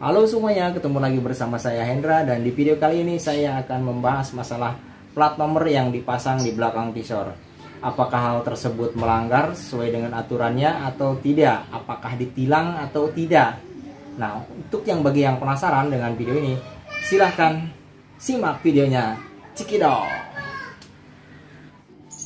Halo semuanya, ketemu lagi bersama saya Hendra, dan di video kali ini saya akan membahas masalah plat nomor yang dipasang di belakang visor. Apakah hal tersebut melanggar sesuai dengan aturannya atau tidak? Apakah ditilang atau tidak? Nah, untuk bagi yang penasaran dengan video ini, silahkan simak videonya. Cekidot.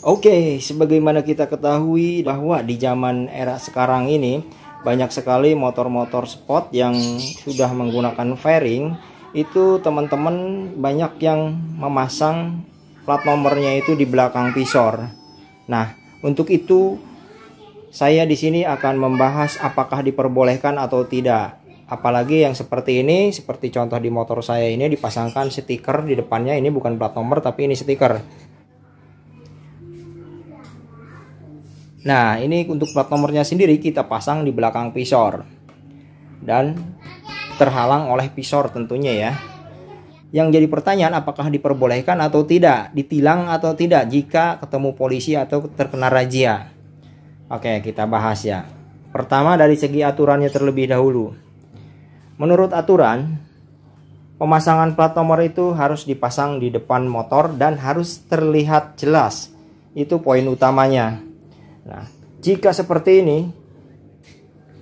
Oke, sebagaimana kita ketahui bahwa di zaman era sekarang ini banyak sekali motor-motor sport yang sudah menggunakan fairing. Itu teman-teman banyak yang memasang plat nomornya itu di belakang visor. Nah, untuk itu saya di sini akan membahas apakah diperbolehkan atau tidak. Apalagi yang seperti ini, seperti contoh di motor saya ini dipasangkan stiker di depannya. Ini bukan plat nomor tapi ini stiker. Nah, ini untuk plat nomornya sendiri kita pasang di belakang visor dan terhalang oleh visor tentunya ya. Yang jadi pertanyaan, apakah diperbolehkan atau tidak, ditilang atau tidak jika ketemu polisi atau terkena razia. Oke, kita bahas ya. Pertama, dari segi aturannya terlebih dahulu. Menurut aturan, pemasangan plat nomor itu harus dipasang di depan motor dan harus terlihat jelas. Itu poin utamanya. Nah, jika seperti ini,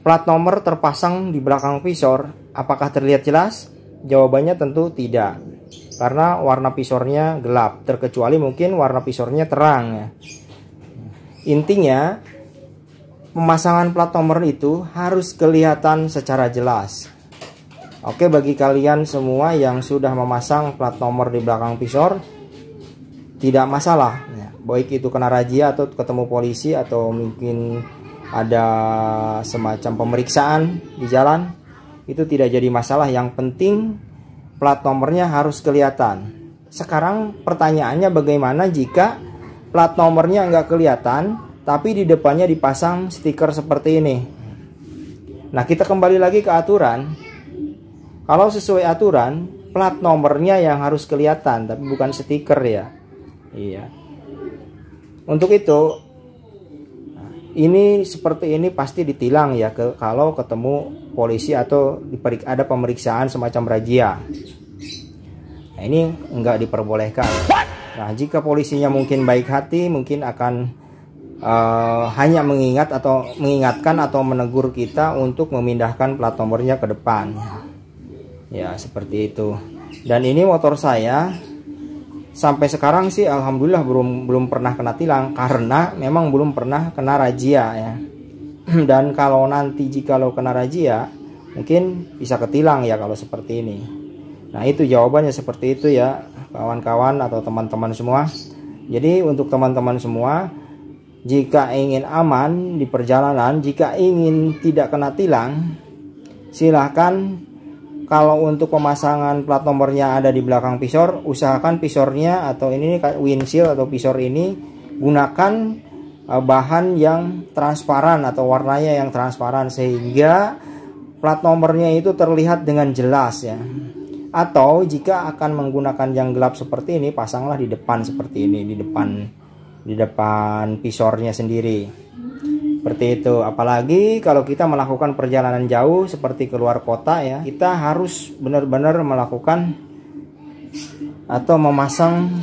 plat nomor terpasang di belakang visor, apakah terlihat jelas? Jawabannya tentu tidak, karena warna visornya gelap, terkecuali mungkin warna visornya terang. Intinya, pemasangan plat nomor itu harus kelihatan secara jelas. Oke, bagi kalian semua yang sudah memasang plat nomor di belakang visor, tidak masalah, baik itu kena razia atau ketemu polisi atau mungkin ada semacam pemeriksaan di jalan, itu tidak jadi masalah. Yang penting plat nomornya harus kelihatan. Sekarang pertanyaannya, bagaimana jika plat nomornya nggak kelihatan tapi di depannya dipasang stiker seperti ini? Nah, kita kembali lagi ke aturan. Kalau sesuai aturan, plat nomornya yang harus kelihatan tapi bukan stiker ya. Iya. Untuk itu, ini seperti ini pasti ditilang ya kalau ketemu polisi atau ada pemeriksaan semacam razia. Nah, ini enggak diperbolehkan. Nah, jika polisinya mungkin baik hati, mungkin akan hanya mengingatkan atau menegur kita untuk memindahkan plat nomornya ke depan. Ya, seperti itu. Dan ini motor saya sampai sekarang sih alhamdulillah belum pernah kena tilang, karena memang belum pernah kena razia ya. Dan kalau nanti jikalau kena razia, mungkin bisa ketilang ya kalau seperti ini. Nah, itu jawabannya seperti itu ya kawan-kawan atau teman-teman semua. Jadi untuk teman-teman semua, jika ingin aman di perjalanan, jika ingin tidak kena tilang, silahkan. Kalau untuk pemasangan plat nomornya ada di belakang visor, usahakan visornya atau ini windshield atau visor ini gunakan bahan yang transparan atau warnanya yang transparan sehingga plat nomornya itu terlihat dengan jelas ya. Atau jika akan menggunakan yang gelap seperti ini, pasanglah di depan seperti ini, di depan visornya sendiri. Seperti itu. Apalagi kalau kita melakukan perjalanan jauh seperti keluar kota ya, kita harus benar-benar melakukan atau memasang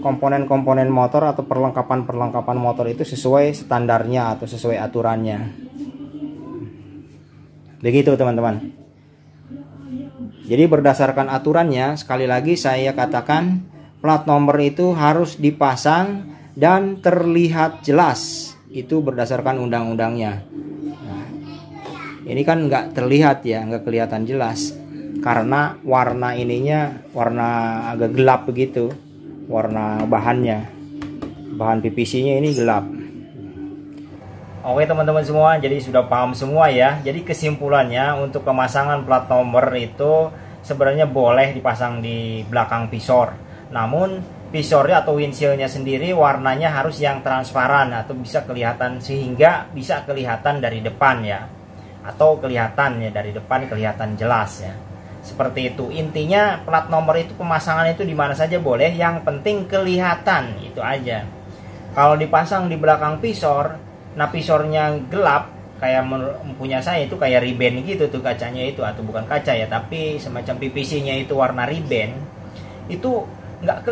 komponen-komponen motor atau perlengkapan motor itu sesuai standarnya atau sesuai aturannya. Begitu teman-teman. Jadi berdasarkan aturannya, sekali lagi saya katakan, plat nomor itu harus dipasang dan terlihat jelas. Itu berdasarkan undang-undangnya. Nah, ini kan nggak terlihat ya, nggak kelihatan jelas karena warna ininya warna agak gelap begitu, warna bahannya, bahan PVC-nya ini gelap. Oke teman-teman semua, jadi sudah paham semua ya. Jadi kesimpulannya, untuk pemasangan plat nomor itu sebenarnya boleh dipasang di belakang visor, namun visornya atau windshieldnya sendiri warnanya harus yang transparan atau bisa kelihatan, sehingga bisa kelihatan dari depan ya, atau kelihatan ya dari depan, kelihatan jelas ya. Seperti itu. Intinya plat nomor itu pemasangan itu di mana saja boleh, yang penting kelihatan, itu aja. Kalau dipasang di belakang visor, nah visornya gelap, kayak punya saya itu kayak riben gitu tuh kacanya itu, atau bukan kaca ya, tapi semacam PVC-nya itu warna riben, itu nggak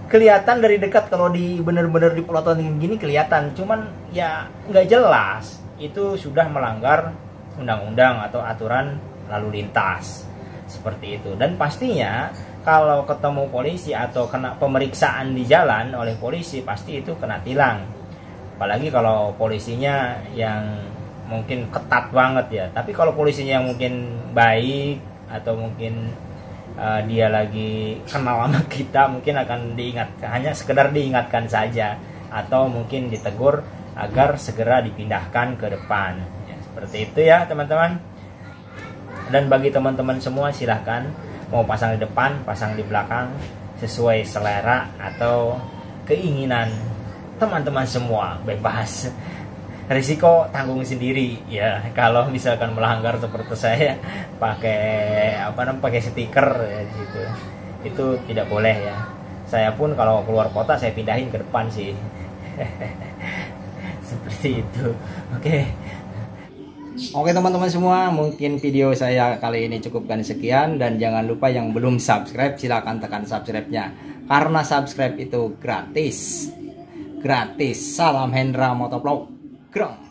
kelihatan dari dekat. Kalau di bener-bener dipelototin gini kelihatan, cuman ya nggak jelas. Itu sudah melanggar undang-undang atau aturan lalu lintas seperti itu. Dan pastinya kalau ketemu polisi atau kena pemeriksaan di jalan oleh polisi, pasti itu kena tilang. Apalagi kalau polisinya yang mungkin ketat banget ya. Tapi kalau polisinya yang mungkin baik, atau mungkin dia lagi kenal sama kita, mungkin akan diingatkan, hanya sekedar diingatkan saja, atau mungkin ditegur agar segera dipindahkan ke depan ya, seperti itu ya teman-teman. Dan bagi teman-teman semua, silahkan mau pasang di depan, pasang di belakang, sesuai selera atau keinginan teman-teman semua, bebas. Risiko tanggung sendiri ya. Kalau misalkan melanggar seperti saya, pakai stiker ya gitu, itu tidak boleh ya. Saya pun kalau keluar kota saya pindahin ke depan sih. Seperti itu. Oke teman-teman semua, mungkin video saya kali ini cukupkan sekian. Dan jangan lupa yang belum subscribe, silahkan tekan subscribe-nya, karena subscribe itu gratis. Salam Hendra Motovlog. Grong.